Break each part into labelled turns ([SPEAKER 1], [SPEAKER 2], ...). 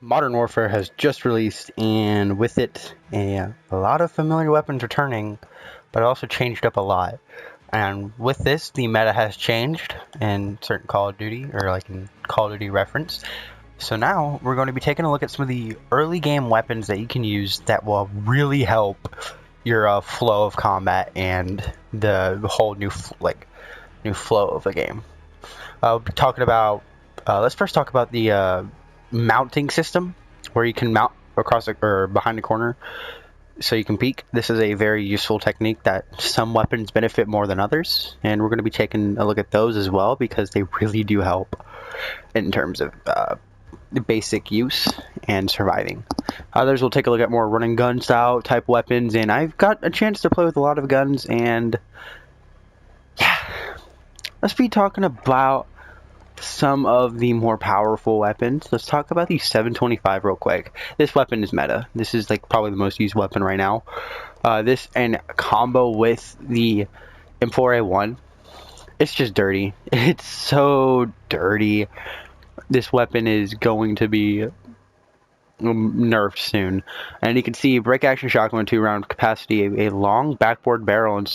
[SPEAKER 1] Modern Warfare has just released, and with it, a lot of familiar weapons returning, but it also changed up a lot. And with this, the meta has changed in certain Call of Duty, or like in Call of Duty reference. So now we're going to be taking a look at some of the early game weapons that you can use that will really help your flow of combat and the whole new flow of the game. I'll be talking about. Let's first talk about the mounting system, where you can mount across or behind the corner so you can peek. This is a very useful technique that some weapons benefit more than others, and we're going to be taking a look at those as well because they really do help in terms of basic use and surviving. Others will take a look at more run and gun style type weapons, and I've got a chance to play with a lot of guns, and yeah, let's be talking about some of the more powerful weapons. Let's talk about the 725 real quick. This weapon is meta. This is like probably the most used weapon right now. This and combo with the M4A1, it's just dirty. It's so dirty. This weapon is going to be nerfed soon. And you can see break action shotgun 2-round capacity, a long backboard barrel and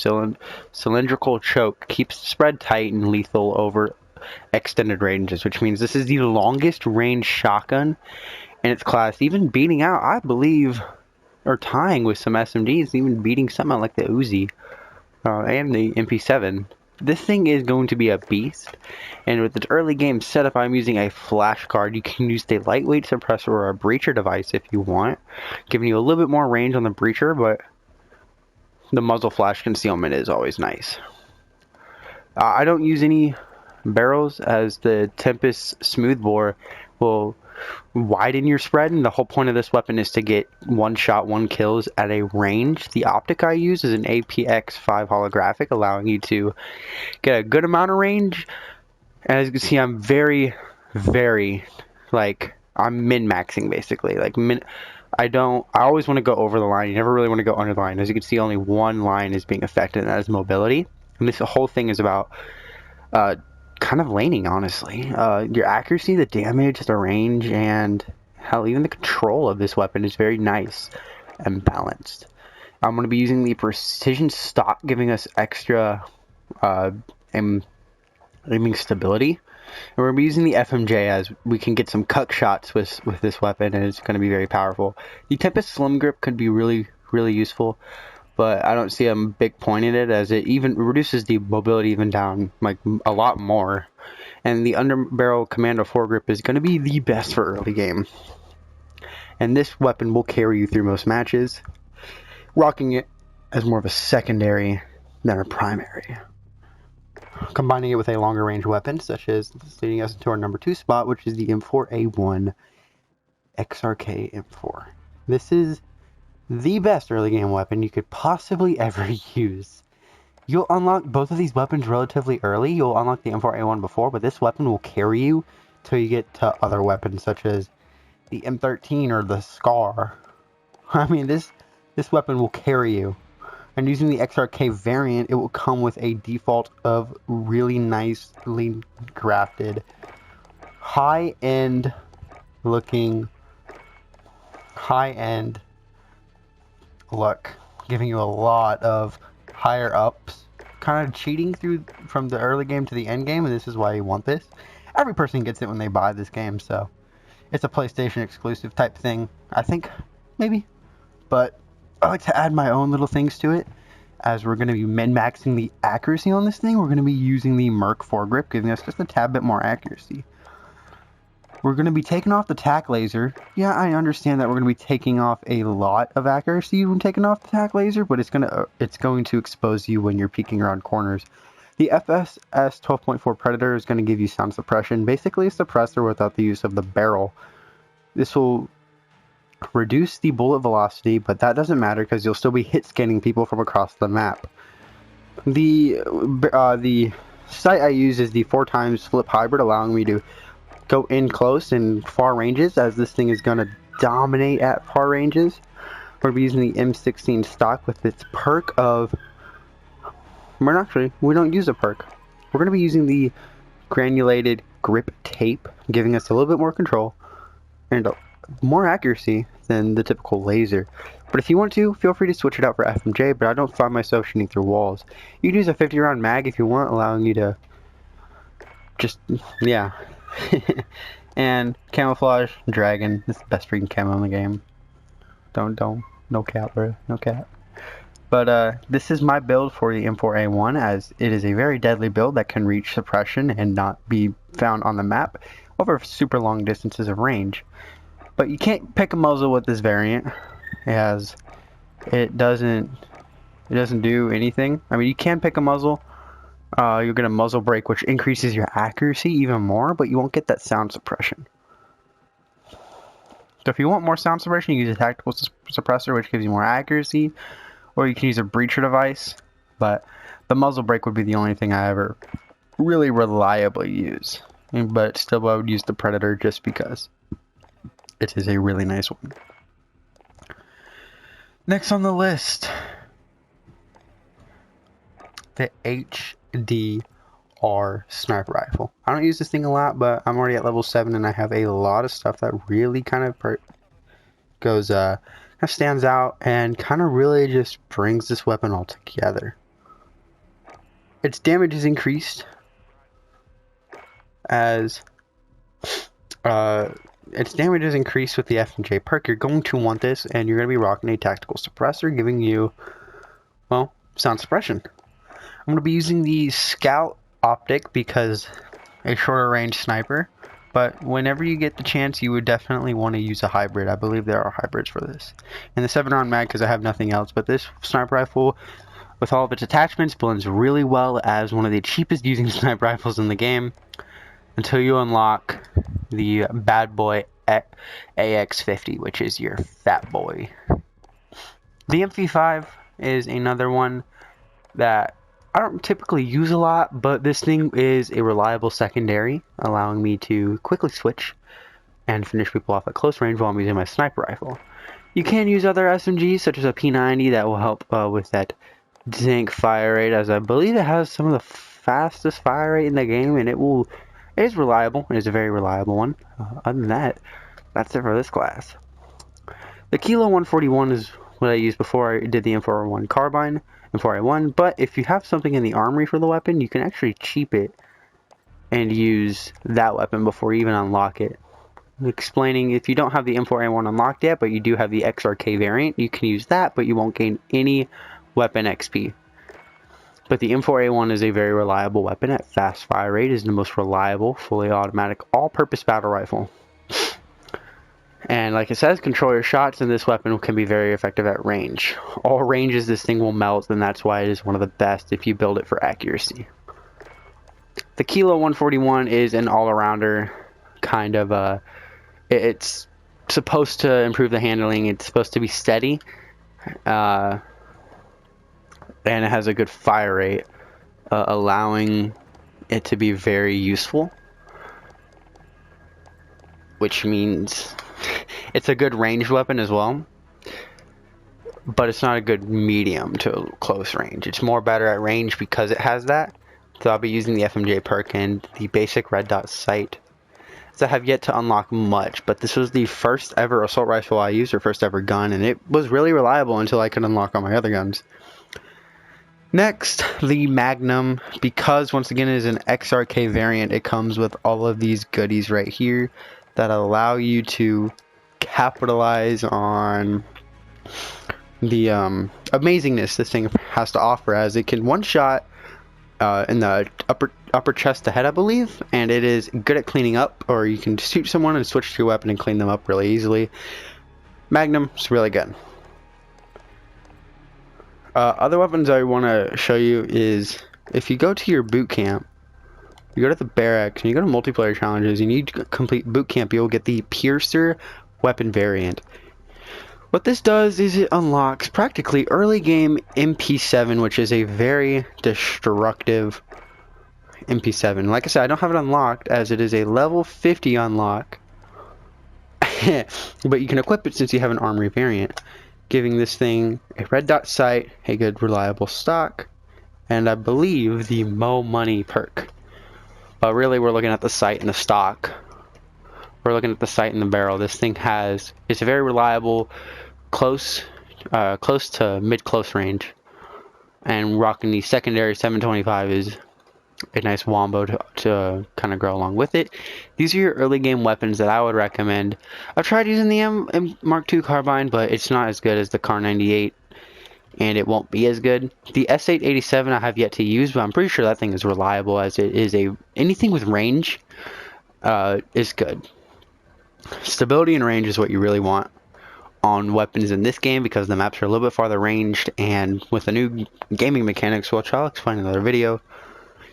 [SPEAKER 1] cylindrical choke keeps spread tight and lethal over extended ranges, which means this is the longest range shotgun in its class, even beating out, I believe, or tying with some SMGs, even beating something like the Uzi and the MP7. This thing is going to be a beast, and with its early game setup, I'm using a flash card. You can use the lightweight suppressor or a breacher device if you want, giving you a little bit more range on the breacher, but the muzzle flash concealment is always nice. I don't use any barrels, as the Tempest smoothbore will widen your spread, and the whole point of this weapon is to get one shot, one kills at a range. The optic I use is an APX5 holographic, allowing you to get a good amount of range. And as you can see, I'm very, I'm min-maxing basically. I always want to go over the line. You never really want to go under the line. As you can see, only one line is being affected, and that is mobility. And this whole thing is about kind of laning, honestly. Your accuracy, the damage, the range, and hell, even the control of this weapon is very nice and balanced. I'm going to be using the precision stock, giving us extra aiming stability. And we're going to be using the FMJ, as we can get some cuck shots with this weapon, and it's going to be very powerful. The Tempest Slim Grip could be really useful, but I don't see a big point in it, as it even reduces the mobility even down like a lot more. And the underbarrel Commando foregrip is going to be the best for early game. And this weapon will carry you through most matches, rocking it as more of a secondary than a primary. Combining it with a longer range weapon, such as leading us into our number 2 spot, which is the M4A1 XRK M4. This is the best early game weapon you could possibly ever use. You'll unlock both of these weapons relatively early. You'll unlock the M4A1 before, but this weapon will carry you till you get to other weapons such as the M13 or the Scar. I mean, this weapon will carry you. And using the XRK variant, it will come with a default of really nicely crafted, high-end looking, high-end look, giving you a lot of higher ups, kind of cheating through from the early game to the end game, and this is why you want this. Every person gets it when they buy this game, so it's a PlayStation exclusive type thing, I think, maybe. But I like to add my own little things to it, as we're going to be min-maxing the accuracy on this thing. We're going to be using the Merc foregrip, giving us just a tad bit more accuracy. We're going to be taking off the tack laser. Yeah, I understand that we're going to be taking off a lot of accuracy when taking off the tack laser, but it's going to expose you when you're peeking around corners. The FSS 12.4 Predator is going to give you sound suppression, basically a suppressor without the use of the barrel. This will reduce the bullet velocity, but that doesn't matter because you'll still be hit scanning people from across the map. The sight I use is the 4x flip hybrid, allowing me to go in close and far ranges, as this thing is going to dominate at far ranges. We're using the M16 stock with its perk of... we don't use a perk. We're going to be using the granulated grip tape, giving us a little bit more control and more accuracy than the typical laser. But if you want to, feel free to switch it out for FMJ, but I don't find myself shooting through walls. You can use a 50 round mag if you want, allowing you to just, yeah. And camouflage, dragon, it's the best freaking camo in the game. No cap, bro, no cap. But this is my build for the M4A1, as it is a very deadly build that can reach suppression and not be found on the map over super long distances of range. But you can't pick a muzzle with this variant, as it doesn't do anything. I mean, you can pick a muzzle. You'll get a muzzle brake, which increases your accuracy even more, but you won't get that sound suppression. So if you want more sound suppression, you use a tactical suppressor, which gives you more accuracy, or you can use a breacher device. But the muzzle brake would be the only thing I ever really reliably use. But still, I would use the Predator just because it is a really nice one. Next on the list, the HDR sniper rifle. I don't use this thing a lot, but I'm already at level 7 and I have a lot of stuff that really kind of stands out and kind of really just brings this weapon all together. Its damage is increased as its damage is increased with the FMJ perk. You're going to want this, and you're going to be rocking a tactical suppressor, giving you, well, sound suppression. I'm going to be using the Scout optic because a shorter range sniper, but whenever you get the chance, you would definitely want to use a hybrid. I believe there are hybrids for this. And the 7 round mag because I have nothing else, but this sniper rifle, with all of its attachments, blends really well as one of the cheapest using sniper rifles in the game until you unlock the bad boy AX50, which is your fat boy. The MP5 is another one that I don't typically use a lot, but this thing is a reliable secondary, allowing me to quickly switch and finish people off at close range while I'm using my sniper rifle. You can use other SMGs, such as a P90, that will help with that dank fire rate, as I believe it has some of the fastest fire rate in the game, and it is reliable. It is a very reliable one. Other than that, that's it for this class. The Kilo 141 is what I used before I did the M4A1 carbine, M4A1, but if you have something in the armory for the weapon, you can actually cheap it and use that weapon before you even unlock it. Explaining, if you don't have the M4A1 unlocked yet, but you do have the XRK variant, you can use that, but you won't gain any weapon XP. But the M4A1 is a very reliable weapon at fast fire rate. It is the most reliable, fully automatic, all-purpose battle rifle. And like it says, control your shots, and this weapon can be very effective at range. All ranges this thing will melt, and that's why it is one of the best if you build it for accuracy. The Kilo 141 is an all-arounder kind of it's supposed to improve the handling. It's supposed to be steady. And it has a good fire rate, allowing it to be very useful, which means it's a good ranged weapon as well, but it's not a good medium to close range. It's more better at range because it has that. So I'll be using the FMJ perk and the basic red dot sight. So I have yet to unlock much, but this was the first ever assault rifle I used, or first ever gun, and it was really reliable until I could unlock all my other guns. Next, the Magnum, because once again it is an XRK variant, it comes with all of these goodies right here that allow you to capitalize on the amazingness this thing has to offer, as it can one-shot in the upper chest to head, I believe, and it is good at cleaning up, or you can shoot someone and switch to your weapon and clean them up really easily. Magnum is really good. Other weapons I want to show you is, if you go to your boot camp, you go to the barracks, and you go to multiplayer challenges, you need to complete boot camp, you'll get the Piercer weapon variant. What this does is it unlocks practically early game MP7, which is a very destructive MP7. Like I said, I don't have it unlocked as it is a level 50 unlock, but you can equip it since you have an armory variant, giving this thing a red dot sight, a good reliable stock, and I believe the Mo Money perk. But really we're looking at the sight and the stock we're looking at the sight and the barrel, this thing it's a very reliable, close to mid-close range. And rocking the secondary 725 is a nice wombo to kind of go along with it. These are your early game weapons that I would recommend. I've tried using the M Mark II carbine, but it's not as good as the Kar 98, and it won't be as good. The S887 I have yet to use, but I'm pretty sure that thing is reliable, as it is anything with range is good. Stability and range is what you really want on weapons in this game, because the maps are a little bit farther ranged, and with the new gaming mechanics, which I'll explain in another video,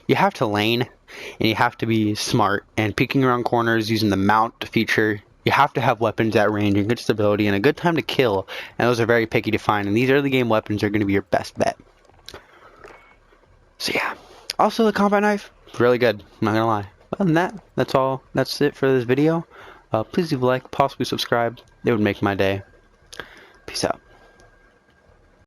[SPEAKER 1] you have to lane, and you have to be smart, and peeking around corners using the mount feature. You have to have weapons at range and good stability and a good time to kill, and those are very picky to find, and these early game weapons are going to be your best bet. So yeah, also the combat knife, really good, I'm not gonna lie. Other than that, that's it for this video. Please leave a like, possibly subscribe, it would make my day. Peace out.